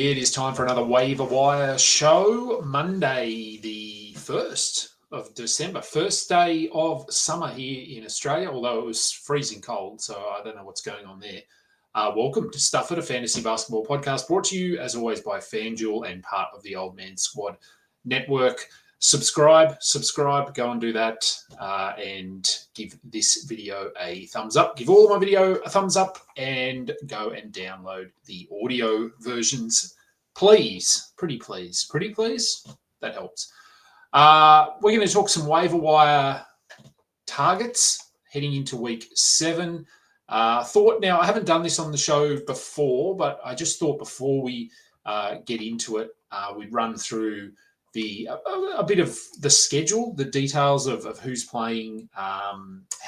It is time for another Waiver Wire show. Monday, the 1st of December. First day of summer here in Australia, although it was freezing cold, so I don't know what's going on there. Welcome to Stuff It, a fantasy basketball podcast brought to you, as always, by FanDuel and part of the Old Man Squad Network. Subscribe, go and do that, and give this video a thumbs up. Give all of my video a thumbs up and go and download the audio versions, please. Pretty please. That helps. We're going to talk some waiver wire targets heading into week 7. Now, I haven't done this on the show before, but I just thought before we get into it, we'd run through a bit of the schedule, the details of who's playing how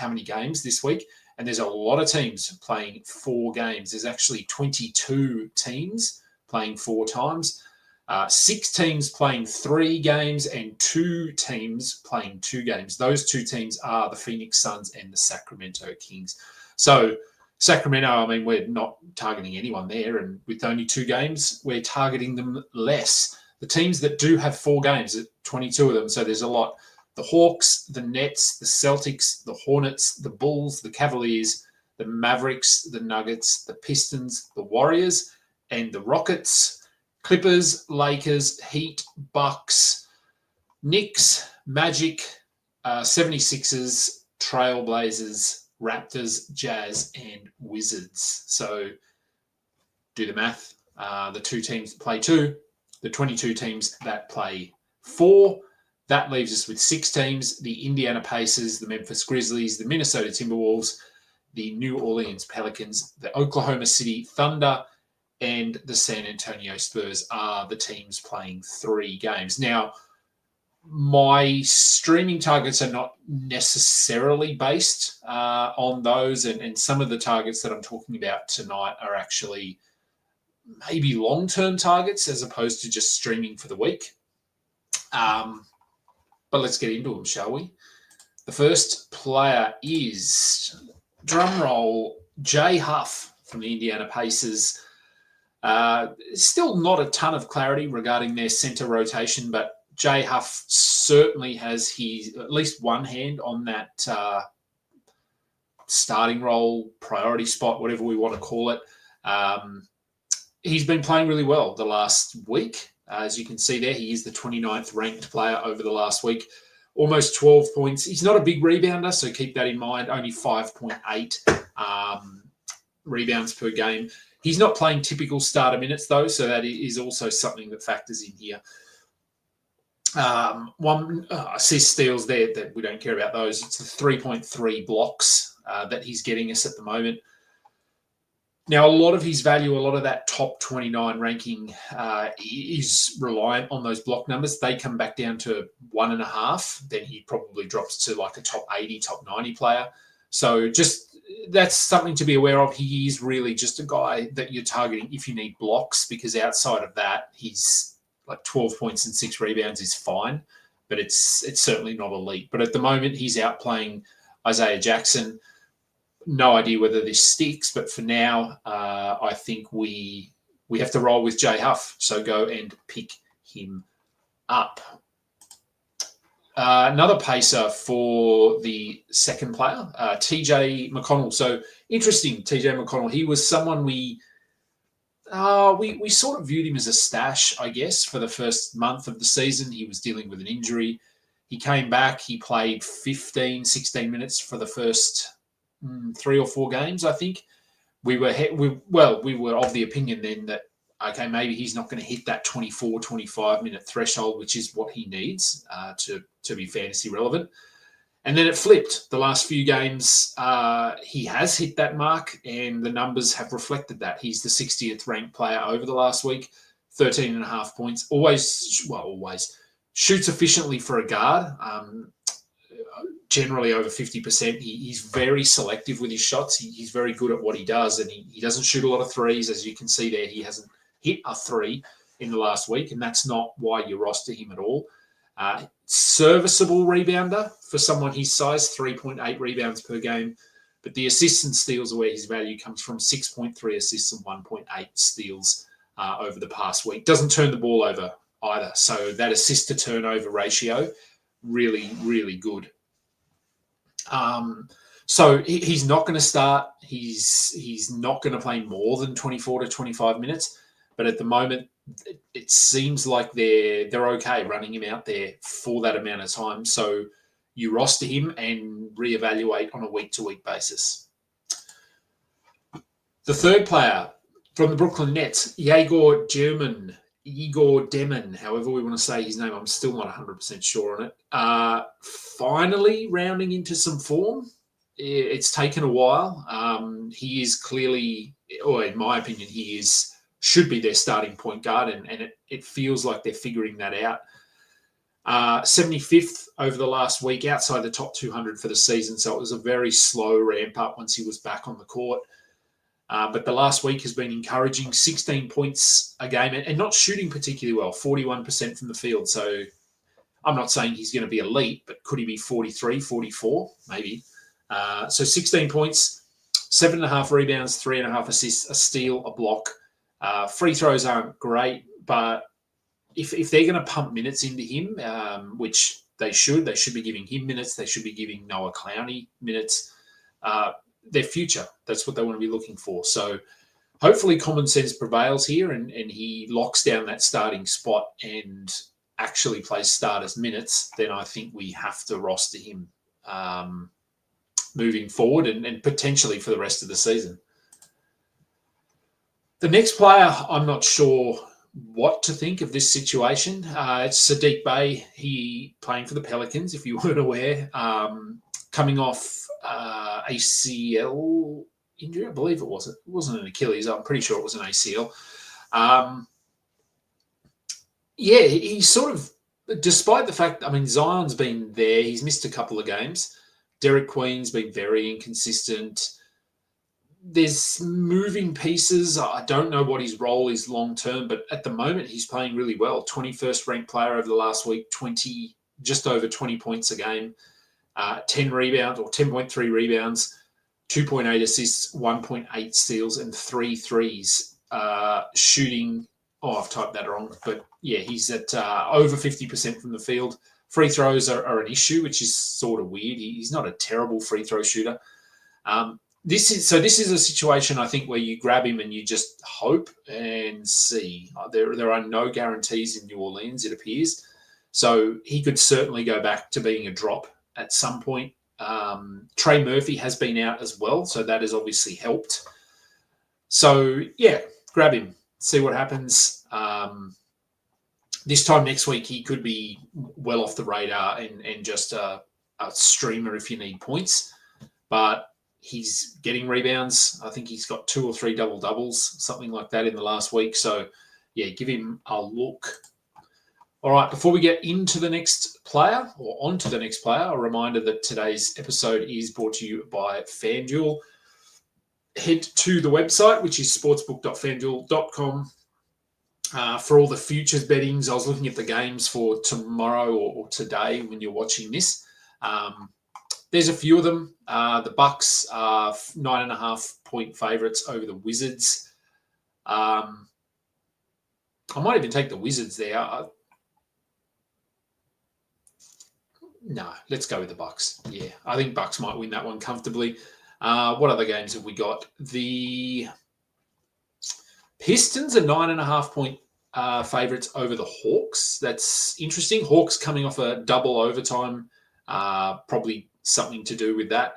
many games this week. And there's a lot of teams playing 4 games. There's actually 22 teams playing 4 times, 6 teams playing 3 games, and 2 teams playing 2 games. Those 2 teams are the Phoenix Suns and the Sacramento Kings. So Sacramento, I mean, we're not targeting anyone there. And with only 2 games, we're targeting them less. The teams that do have 4 games, 22 of them, so there's a lot. The Hawks, the Nets, the Celtics, the Hornets, the Bulls, the Cavaliers, the Mavericks, the Nuggets, the Pistons, the Warriors, and the Rockets, Clippers, Lakers, Heat, Bucks, Knicks, Magic, 76ers, Trailblazers, Raptors, Jazz, and Wizards. So do the math. The 2 teams play 2. The 22 teams that play 4. That leaves us with 6 teams: the Indiana Pacers, the Memphis Grizzlies, the Minnesota Timberwolves, the New Orleans Pelicans, the Oklahoma City Thunder, and the San Antonio Spurs are the teams playing 3 games. Now, my streaming targets are not necessarily based on those, and some of the targets that I'm talking about tonight are actually maybe long-term targets as opposed to just streaming for the week. But let's get into them, shall we? The first player is, drumroll, Jay Huff from the Indiana Pacers. Still not a ton of clarity regarding their center rotation, but Jay Huff certainly has at least one hand on that starting role, priority spot, whatever we want to call it. He's been playing really well the last week. As you can see there, he is the 29th ranked player over the last week. Almost 12 points. He's not a big rebounder, so keep that in mind. Only 5.8 rebounds per game. He's not playing typical starter minutes, though, so that is also something that factors in here. One assist steals there that we don't care about those. It's the 3.3 blocks that he's getting us at the moment. Now, a lot of his value, a lot of that top 29 ranking is reliant on those block numbers. They come back down to 1.5. Then he probably drops to like a top 80, top 90 player. So just that's something to be aware of. He is really just a guy that you're targeting if you need blocks, because outside of that, he's like 12 points and 6 rebounds is fine, but it's certainly not elite. But at the moment, he's outplaying Isaiah Jackson. No idea whether this sticks, but for now, I think we have to roll with Jay Huff. So go and pick him up. Another pacer for the second player, TJ McConnell. So interesting, TJ McConnell. He was someone we sort of viewed him as a stash, I guess, for the first month of the season. He was dealing with an injury. He came back. He played 15, 16 minutes for the first 3 or 4 games, I think. We were of the opinion then that, okay, maybe he's not going to hit that 24, 25-minute threshold, which is what he needs to be fantasy relevant. And then it flipped. The last few games, he has hit that mark, and the numbers have reflected that. He's the 60th ranked player over the last week, 13.5 points. Always shoots efficiently for a guard. Generally over 50%. He's very selective with his shots. He's very good at what he does, and he doesn't shoot a lot of threes. As you can see there, he hasn't hit a 3 in the last week, and that's not why you roster him at all. Serviceable rebounder for someone his size, 3.8 rebounds per game, but the assists and steals are where his value comes from, 6.3 assists and 1.8 steals over the past week. Doesn't turn the ball over either. So that assist to turnover ratio, really, really good. So he's not going to start. He's not going to play more than 24 to 25 minutes. But at the moment, it seems like they're okay running him out there for that amount of time. So you roster him and reevaluate on a week-to-week basis. The third player from the Brooklyn Nets, Egor Demin, however we want to say his name, I'm still not 100% sure on it. Finally rounding into some form. It's taken a while. He is clearly, or in my opinion, should be their starting point guard, and it feels like they're figuring that out. 75th over the last week, outside the top 200 for the season, so it was a very slow ramp up once he was back on the court. But the last week has been encouraging, 16 points a game, and not shooting particularly well, 41% from the field. So I'm not saying he's going to be elite, but could he be 43, 44? Maybe. So 16 points, 7.5 rebounds, 3.5 assists, a steal, a block. Free throws aren't great, but if they're going to pump minutes into him, which they should be giving him minutes. They should be giving Noah Clowney minutes. Their future, that's what they want to be looking for. So hopefully common sense prevails here and he locks down that starting spot and actually plays starters minutes. Then I think we have to roster him moving forward and potentially for the rest of the season. The next player, I'm not sure what to think of this situation. It's Saddiq Bey. He playing for the Pelicans, if you weren't aware, coming off ACL injury, I believe it wasn't. It wasn't an Achilles. I'm pretty sure it was an ACL. He's sort of, despite the fact, Zion's been there. He's missed a couple of games. Derek Queen's been very inconsistent. There's moving pieces. I don't know what his role is long term, but at the moment he's playing really well. 21st ranked player over the last week, just over 20 points a game, 10 rebounds or 10.3 rebounds, 2.8 assists, 1.8 steals, and 3 threes. Shooting, I've typed that wrong, but yeah, he's at over 50% from the field. Free throws are an issue, which is sort of weird. He's not a terrible free throw shooter. This is a situation, I think, where you grab him and you just hope and see. There are no guarantees in New Orleans, it appears. So he could certainly go back to being a drop at some point. Trey Murphy has been out as well, so that has obviously helped. So, yeah, grab him, see what happens. This time next week, he could be well off the radar and just a streamer if you need points. But he's getting rebounds. I think he's got 2 or 3 double-doubles, something like that in the last week. So, yeah, give him a look. All right, before we get into the next player or onto the next player, a reminder that today's episode is brought to you by FanDuel. Head to the website, which is sportsbook.fanduel.com. For all the futures bettings, I was looking at the games for tomorrow or today when you're watching this. There's a few of them. The Bucks are 9.5-point favourites over the Wizards. I might even take the Wizards there. No, let's go with the Bucks. Yeah, I think Bucks might win that one comfortably. What other games have we got? The Pistons are 9.5-point favourites over the Hawks. That's interesting. Hawks coming off a double overtime, probably something to do with that.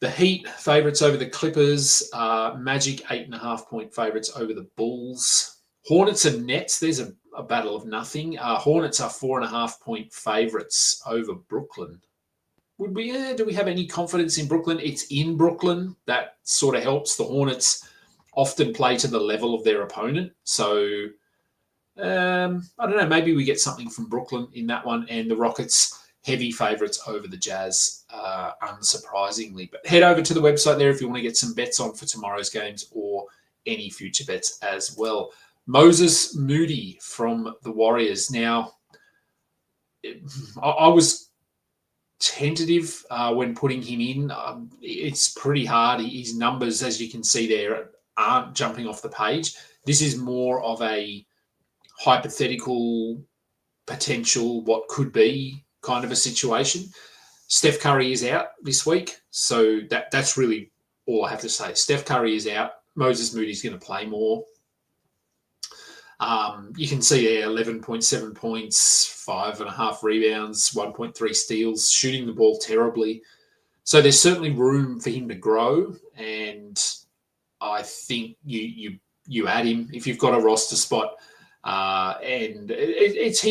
The Heat favourites over the Clippers. Magic 8.5-point favourites over the Bulls. Hornets and Nets. There's a battle of nothing. Hornets are 4.5-point favourites over Brooklyn. Do we have any confidence in Brooklyn? It's in Brooklyn. That sort of helps. The Hornets often play to the level of their opponent. So, I don't know. Maybe we get something from Brooklyn in that one. And the Rockets, heavy favourites over the Jazz, unsurprisingly. But head over to the website there if you want to get some bets on for tomorrow's games or any future bets as well. Moses Moody from the Warriors. Now, I was tentative when putting him in. It's pretty hard. His numbers, as you can see there, aren't jumping off the page. This is more of a hypothetical potential, what could be kind of a situation. Steph Curry is out this week, so that's really all I have to say. Steph Curry is out. Moses Moody's going to play more. You can see there 11.7 points, 5.5 rebounds, 1.3 steals, shooting the ball terribly. So there's certainly room for him to grow, and I think you add him if you've got a roster spot. And it's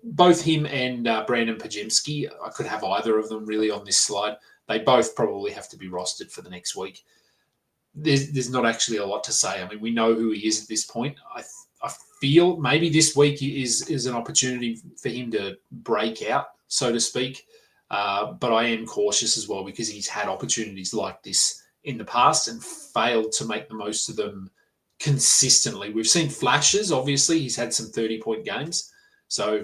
both him and Brandon Pajemski. I could have either of them really on this slide. They both probably have to be rostered for the next week. There's not actually a lot to say. I mean, we know who he is at this point. I feel maybe this week is an opportunity for him to break out, so to speak. But I am cautious as well because he's had opportunities like this in the past and failed to make the most of them consistently. We've seen flashes, obviously. He's had some 30-point games. So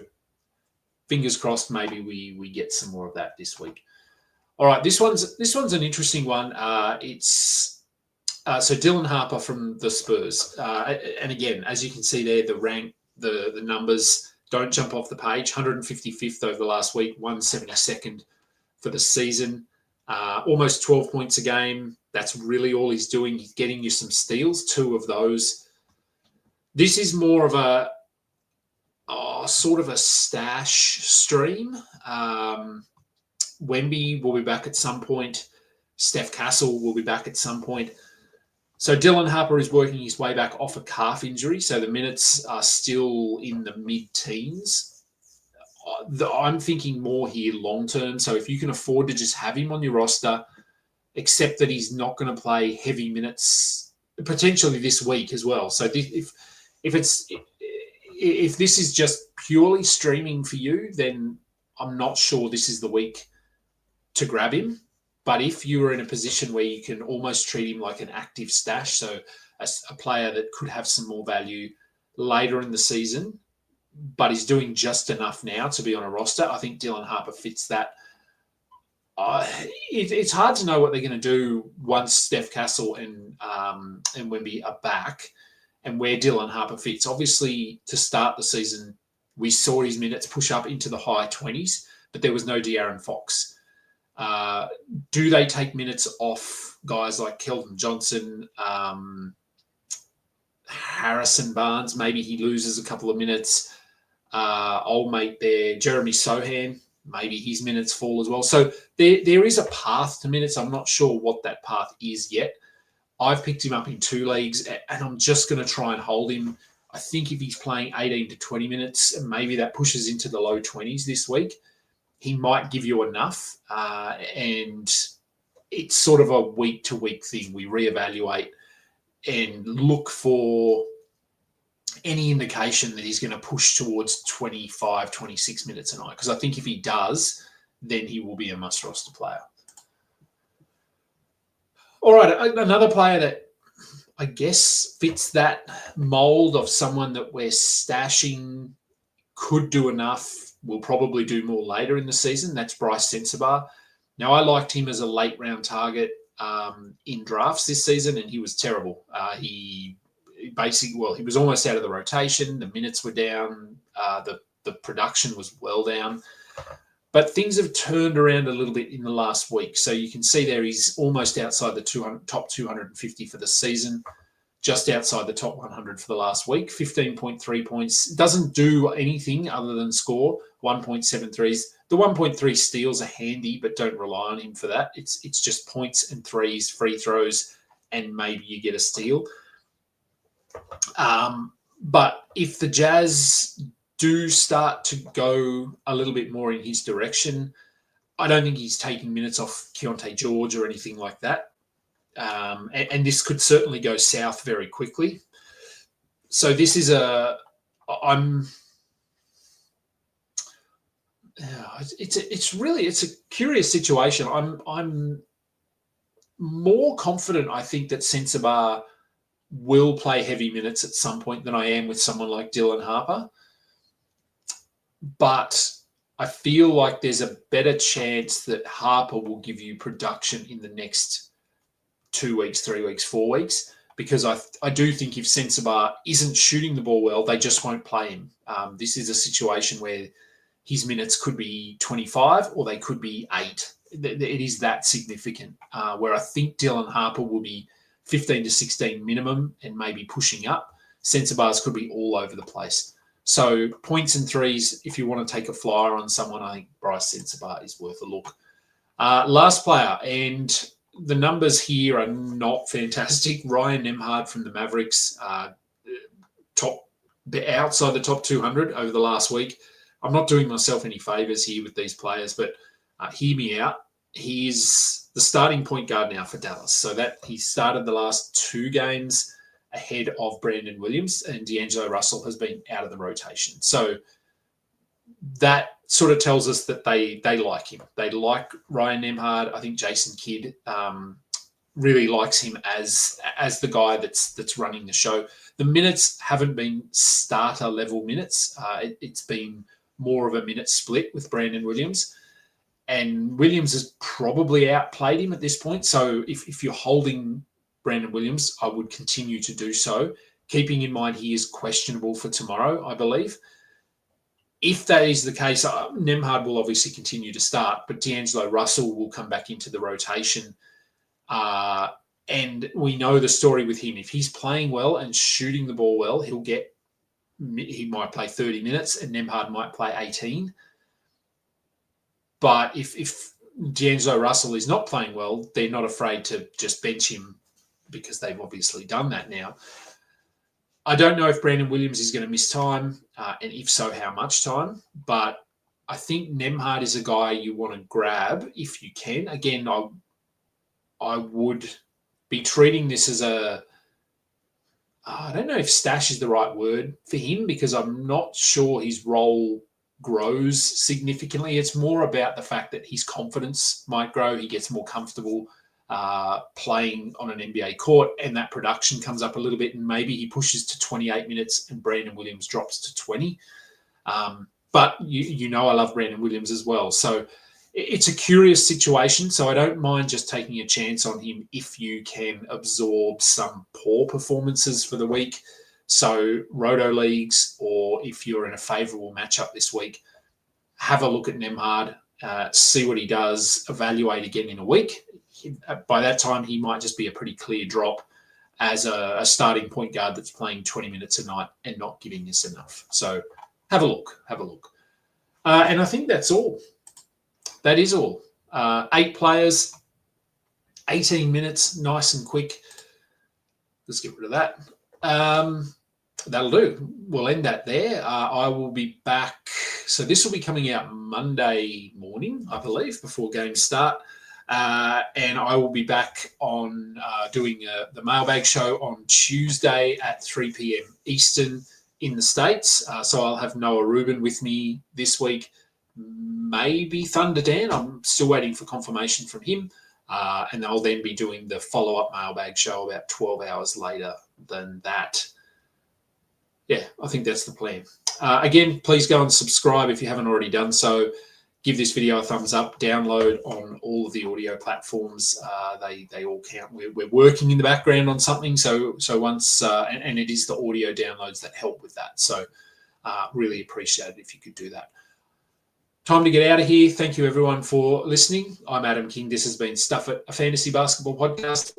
fingers crossed maybe we get some more of that this week. All right, this one's an interesting one. So Dylan Harper from the Spurs. And again, as you can see there, the rank, the numbers don't jump off the page. 155th over the last week, 172nd for the season. Almost 12 points a game. That's really all he's doing. He's getting you some steals, 2 of those. This is more of a sort of a stash stream. Wemby will be back at some point. Steph Castle will be back at some point. So Dylan Harper is working his way back off a calf injury, so the minutes are still in the mid-teens. I'm thinking more here long-term, so if you can afford to just have him on your roster, except that he's not going to play heavy minutes, potentially this week as well. So if this is just purely streaming for you, then I'm not sure this is the week to grab him. But if you are in a position where you can almost treat him like an active stash, so a player that could have some more value later in the season, but is doing just enough now to be on a roster, I think Dylan Harper fits that. It's hard to know what they're going to do once Steph Castle and Wemby are back and where Dylan Harper fits. Obviously, to start the season, we saw his minutes push up into the high 20s, but there was no De'Aaron Fox. Do they take minutes off guys like Keldon Johnson, Harrison Barnes? Maybe he loses a couple of minutes. Old mate there, Jeremy Sohan, maybe his minutes fall as well. So there is a path to minutes. I'm not sure what that path is yet. I've picked him up in 2 leagues, and I'm just going to try and hold him. I think if he's playing 18 to 20 minutes, and maybe that pushes into the low 20s this week, he might give you enough, and it's sort of a week-to-week thing. We reevaluate and look for any indication that he's going to push towards 25, 26 minutes a night, because I think if he does, then he will be a must-roster player. All right, another player that I guess fits that mold of someone that we're stashing, could do enough, will probably do more later in the season. That's Bryce Sensabaugh. Now, I liked him as a late round target in drafts this season, and he was terrible. He was almost out of the rotation. The minutes were down. The production was well down. But things have turned around a little bit in the last week. So you can see there he's almost outside the top 250 for the season, just outside the top 100 for the last week, 15.3 points. Doesn't do anything other than score, 1.73s. The 1.3 steals are handy, but don't rely on him for that. It's just points and threes, free throws, and maybe you get a steal. But if the Jazz do start to go a little bit more in his direction, I don't think he's taking minutes off Keontae George or anything like that. And this could certainly go south very quickly. So this is it's a curious situation. I'm more confident, I think, that Sensabaugh will play heavy minutes at some point than I am with someone like Dylan Harper. But I feel like there's a better chance that Harper will give you production in the next 2 weeks, 3 weeks, 4 weeks. because I do think if Sensabaugh isn't shooting the ball well, they just won't play him. This is a situation where his minutes could be 25 or they could be 8. It is that significant, where I think Dylan Harper will be 15 to 16 minimum and maybe pushing up. Sensabaugh's could be all over the place. So points and threes, if you want to take a flyer on someone, I think Bryce Sensabaugh is worth a look. Last player, and the numbers here are not fantastic. Ryan Nembhard from the Mavericks, outside the top 200 over the last week. I'm not doing myself any favours here with these players, but hear me out. He is the starting point guard now for Dallas. So that he started the last 2 games ahead of Brandon Williams, and D'Angelo Russell has been out of the rotation. So that sort of tells us that they like him. They like Ryan Nembhard. I think Jason Kidd really likes him as the guy that's running the show. The minutes haven't been starter level minutes. It's been more of a minute split with Brandon Williams. And Williams has probably outplayed him at this point. So if you're holding Brandon Williams, I would continue to do so, keeping in mind he is questionable for tomorrow, I believe. If that is the case, Nembhard will obviously continue to start, but D'Angelo Russell will come back into the rotation. And we know the story with him. If he's playing well and shooting the ball well, he might play 30 minutes and Nembhard might play 18. But if D'Angelo Russell is not playing well, they're not afraid to just bench him because they've obviously done that now. I don't know if Brandon Williams is going to miss time, and if so, how much time. But I think Nembhard is a guy you want to grab if you can. Again, I would be treating this as I don't know if stash is the right word for him, because I'm not sure his role grows significantly. It's more about the fact that his confidence might grow. He gets more comfortable playing on an NBA court, and that production comes up a little bit, and maybe he pushes to 28 minutes and Brandon Williams drops to 20. But you know I love Brandon Williams as well. So it's a curious situation. So I don't mind just taking a chance on him if you can absorb some poor performances for the week. So Roto leagues, or if you're in a favourable matchup this week, have a look at Nembhard, see what he does, evaluate again in a week. By that time, he might just be a pretty clear drop as a starting point guard that's playing 20 minutes a night and not giving us enough. So have a look. And I think that's all. That is all. 8 players, 18 minutes, nice and quick. Let's get rid of that. That'll do. We'll end that there. I will be back. So this will be coming out Monday morning, I believe, before games start. And I will be back on doing the mailbag show on Tuesday at 3 p.m. Eastern in the States. So I'll have Noah Rubin with me this week. Maybe Thunder Dan. I'm still waiting for confirmation from him. And I'll then be doing the follow-up mailbag show about 12 hours later than that. Yeah, I think that's the plan. Again, please go and subscribe if you haven't already done so. Give this video a thumbs up. Download on all of the audio platforms. They all count. We're working in the background on something. So once and it is the audio downloads that help with that. So really appreciate it if you could do that. Time to get out of here. Thank you everyone for listening. I'm Adam King. This has been Stuff It, a fantasy basketball podcast.